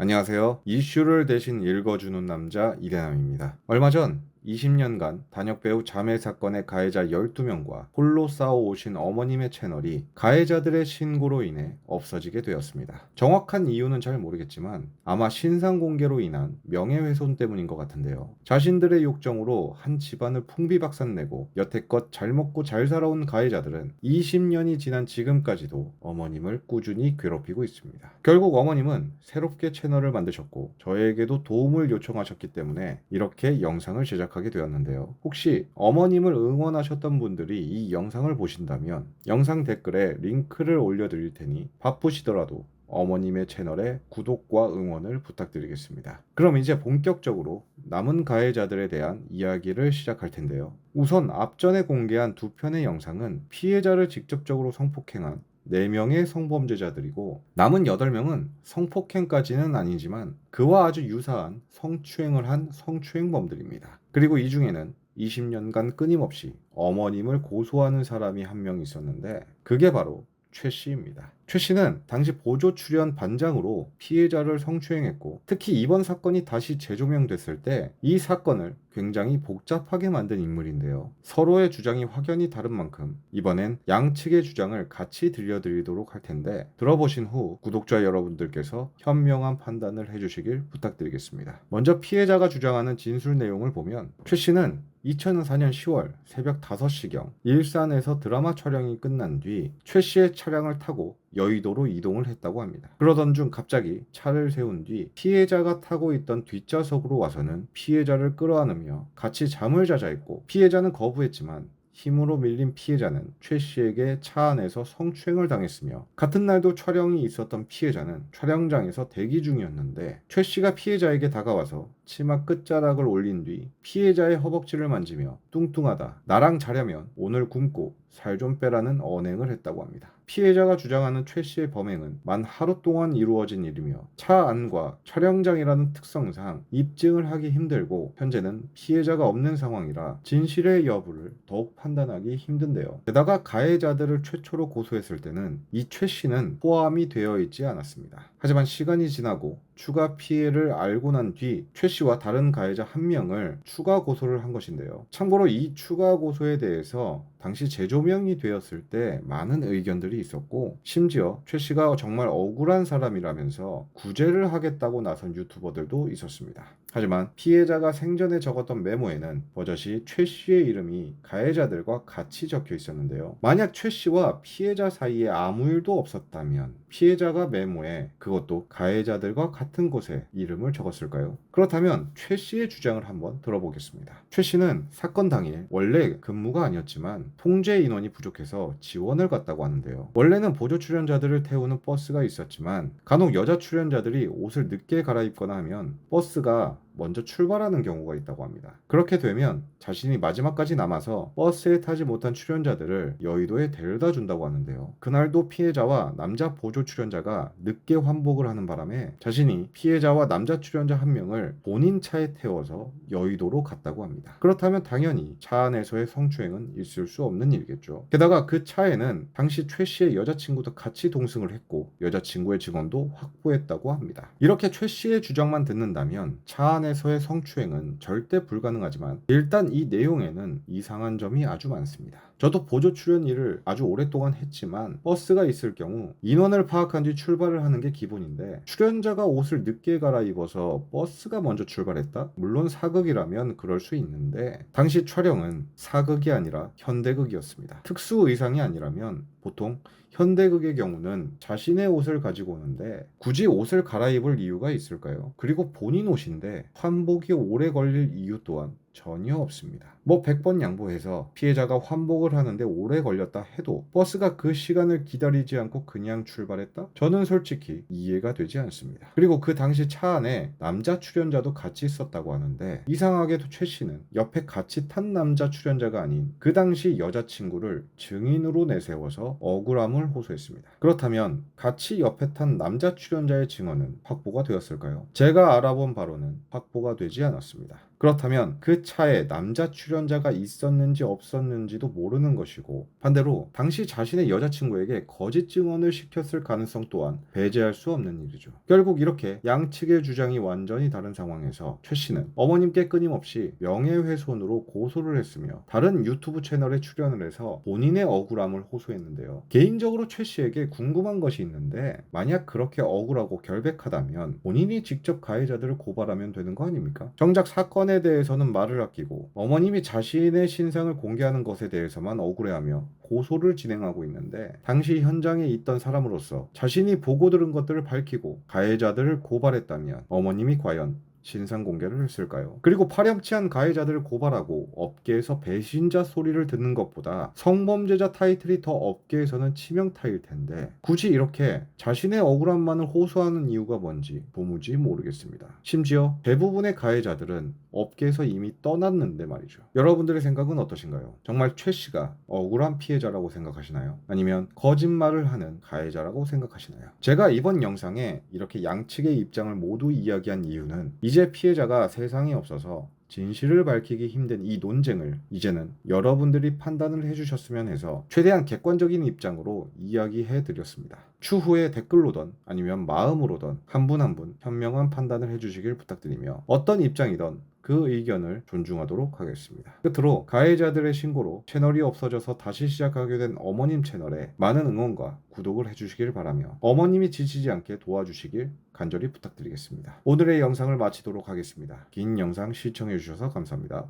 안녕하세요. 이슈를 대신 읽어주는 남자 이대남입니다. 얼마 전 20년간 단역배우 자매 사건의 가해자 12명과 홀로 싸워오신 어머님의 채널이 가해자들의 신고로 인해 없어지게 되었습니다. 정확한 이유는 잘 모르겠지만 아마 신상 공개로 인한 명예훼손 때문인 것 같은데요. 자신들의 욕정으로 한 집안을 풍비박산내고 여태껏 잘 먹고 잘 살아온 가해자들은 20년이 지난 지금까지도 어머님을 꾸준히 괴롭히고 있습니다. 결국 어머님은 새롭게 채널을 만드셨고 저에게도 도움을 요청하셨기 때문에 이렇게 영상을 제작하게 되었는데요. 혹시 어머님을 응원하셨던 분들이 이 영상을 보신다면 영상 댓글에 링크를 올려드릴 테니 바쁘시더라도 어머님의 채널에 구독과 응원을 부탁드리겠습니다. 그럼 이제 본격적으로 남은 가해자들에 대한 이야기를 시작할 텐데요. 우선 앞전에 공개한 두 편의 영상은 피해자를 직접적으로 성폭행한 4명의 성범죄자들이고 남은 8명은 성폭행까지는 아니지만 그와 아주 유사한 성추행을 한 성추행범들입니다. 그리고 이 중에는 20년간 끊임없이 어머님을 고소하는 사람이 한 명 있었는데 그게 바로 최 씨입니다. 최 씨는 당시 보조 출연 반장으로 피해자를 성추행했고 특히 이번 사건이 다시 재조명됐을 때 이 사건을 굉장히 복잡하게 만든 인물인데요. 서로의 주장이 확연히 다른 만큼 이번엔 양측의 주장을 같이 들려드리도록 할 텐데 들어보신 후 구독자 여러분들께서 현명한 판단을 해주시길 부탁드리겠습니다. 먼저 피해자가 주장하는 진술 내용을 보면 최 씨는 2004년 10월 새벽 5시경 일산에서 드라마 촬영이 끝난 뒤 최 씨의 차량을 타고 여의도로 이동을 했다고 합니다. 그러던 중 갑자기 차를 세운 뒤 피해자가 타고 있던 뒷좌석으로 와서는 피해자를 끌어안으며 같이 잠을 자자 했고 피해자는 거부했지만 힘으로 밀린 피해자는 최 씨에게 차 안에서 성추행을 당했으며 같은 날도 촬영이 있었던 피해자는 촬영장에서 대기 중이었는데 최 씨가 피해자에게 다가와서 치마 끝자락을 올린 뒤 피해자의 허벅지를 만지며 뚱뚱하다, 나랑 자려면 오늘 굶고 살 좀 빼라는 언행을 했다고 합니다. 피해자가 주장하는 최 씨의 범행은 만 하루 동안 이루어진 일이며 차 안과 촬영장이라는 특성상 입증을 하기 힘들고 현재는 피해자가 없는 상황이라 진실의 여부를 더욱 판단하기 힘든데요. 게다가 가해자들을 최초로 고소했을 때는 이 최 씨는 포함이 되어 있지 않았습니다. 하지만 시간이 지나고 추가 피해를 알고 난 뒤 최 씨와 다른 가해자 한 명을 추가 고소를 한 것인데요. 참고로 이 추가 고소에 대해서 당시 재조명이 되었을 때 많은 의견들이 있었고 심지어 최 씨가 정말 억울한 사람이라면서 구제를 하겠다고 나선 유튜버들도 있었습니다. 하지만 피해자가 생전에 적었던 메모에는 버젓이 최 씨의 이름이 가해자들과 같이 적혀 있었는데요. 만약 최 씨와 피해자 사이에 아무 일도 없었다면 피해자가 메모에 그것도 가해자들과 같은 곳에 이름을 적었을까요? 그렇다면 최 씨의 주장을 한번 들어보겠습니다. 최 씨는 사건 당일 원래 근무가 아니었지만 통제 인원이 부족해서 지원을 갔다고 하는데요. 원래는 보조 출연자들을 태우는 버스가 있었지만 간혹 여자 출연자들이 옷을 늦게 갈아입거나 하면 버스가 먼저 출발하는 경우가 있다고 합니다. 그렇게 되면 자신이 마지막까지 남아서 버스에 타지 못한 출연자들을 여의도에 데려다 준다고 하는데요. 그날도 피해자와 남자 보조 출연자가 늦게 환복을 하는 바람에 자신이 피해자와 남자 출연자 한 명을 본인 차에 태워서 여의도로 갔다고 합니다. 그렇다면 당연히 차 안에서의 성추행은 있을 수 없는 일이겠죠. 게다가 그 차에는 당시 최 씨의 여자친구도 같이 동승을 했고 여자친구의 증언도 확보했다고 합니다. 이렇게 최 씨의 주장만 듣는다면 차 안에서의 성추행은 절대 불가능하지만 일단 이 내용에는 이상한 점이 아주 많습니다. 저도 보조 출연 일을 아주 오랫동안 했지만 버스가 있을 경우 인원을 파악한 뒤 출발을 하는 게 기본인데 출연자가 옷을 늦게 갈아입어서 버스가 먼저 출발했다? 물론 사극이라면 그럴 수 있는데 당시 촬영은 사극이 아니라 현대극이었습니다. 특수 의상이 아니라면 보통 현대극의 경우는 자신의 옷을 가지고 오는데 굳이 옷을 갈아입을 이유가 있을까요? 그리고 본인 옷인데 환복이 오래 걸릴 이유 또한 전혀 없습니다. 100번 양보해서 피해자가 환복을 하는데 오래 걸렸다 해도 버스가 그 시간을 기다리지 않고 그냥 출발했다? 저는 솔직히 이해가 되지 않습니다. 그리고 그 당시 차 안에 남자 출연자도 같이 있었다고 하는데 이상하게도 최 씨는 옆에 같이 탄 남자 출연자가 아닌 그 당시 여자친구를 증인으로 내세워서 억울함을 호소했습니다. 그렇다면 같이 옆에 탄 남자 출연자의 증언은 확보가 되었을까요? 제가 알아본 바로는 확보가 되지 않았습니다. 그렇다면 그 그 차에 남자 출연자가 있었는지 없었는지도 모르는 것이고, 반대로 당시 자신의 여자친구에게 거짓 증언을 시켰을 가능성 또한 배제할 수 없는 일이죠. 결국 이렇게 양측의 주장이 완전히 다른 상황에서 최 씨는 어머님께 끊임없이 명예훼손으로 고소를 했으며 다른 유튜브 채널에 출연을 해서 본인의 억울함을 호소했는데요. 개인적으로 최 씨에게 궁금한 것이 있는데, 만약 그렇게 억울하고 결백하다면 본인이 직접 가해자들을 고발하면 되는 거 아닙니까? 정작 사건에 대해서는 말을 아끼고 어머님이 자신의 신상을 공개하는 것에 대해서만 억울해하며 고소를 진행하고 있는데, 당시 현장에 있던 사람으로서 자신이 보고 들은 것들을 밝히고 가해자들을 고발했다면 어머님이 과연 신상 공개를 했을까요? 그리고 파렴치한 가해자들을 고발하고 업계에서 배신자 소리를 듣는 것보다 성범죄자 타이틀이 더 업계에서는 치명타일 텐데, 굳이 이렇게 자신의 억울함만을 호소하는 이유가 뭔지 도무지 모르겠습니다. 심지어 대부분의 가해자들은 업계에서 이미 떠났는데 말이죠. 여러분들의 생각은 어떠신가요? 정말 최 씨가 억울한 피해자라고 생각하시나요? 아니면 거짓말을 하는 가해자라고 생각하시나요? 제가 이번 영상에 이렇게 양측의 입장을 모두 이야기한 이유는, 이제 피해자가 세상에 없어서 진실을 밝히기 힘든 이 논쟁을 이제는 여러분들이 판단을 해주셨으면 해서 최대한 객관적인 입장으로 이야기해 드렸습니다. 추후에 댓글로든 아니면 마음으로든 한 분 한 분 현명한 판단을 해주시길 부탁드리며, 어떤 입장이든 그 의견을 존중하도록 하겠습니다. 끝으로 가해자들의 신고로 채널이 없어져서 다시 시작하게 된 어머님 채널에 많은 응원과 구독을 해주시길 바라며 어머님이 지치지 않게 도와주시길 간절히 부탁드리겠습니다. 오늘의 영상을 마치도록 하겠습니다. 긴 영상 시청해주셔서 감사합니다.